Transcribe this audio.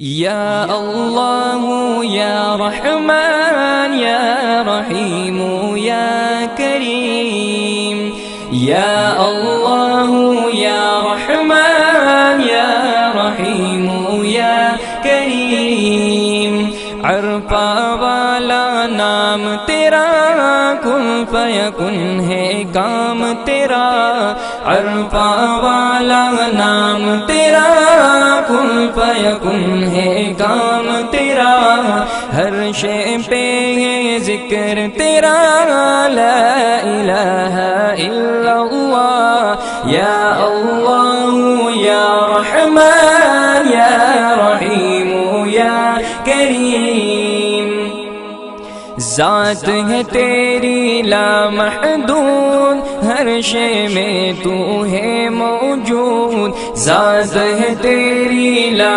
या अल्लाह या रहमान या रहीम या करीम। या अल्लाह या रहमान या रहीम या करीम। अरफा वाला नाम तेरा, कुन फयकुन है काम तेरा। अरफा वाला नाम तेरा, कुन फयकुन है काम तेरा। हर शे पे है जिक्र तेरा, ला इलाहा इल्लल्लाह। या अल्लाह या रहमान या रहीम या करीम। ज़ात है तेरी लामहदूद, हर शे में तू है मौजूद। ज़ात है तेरी ला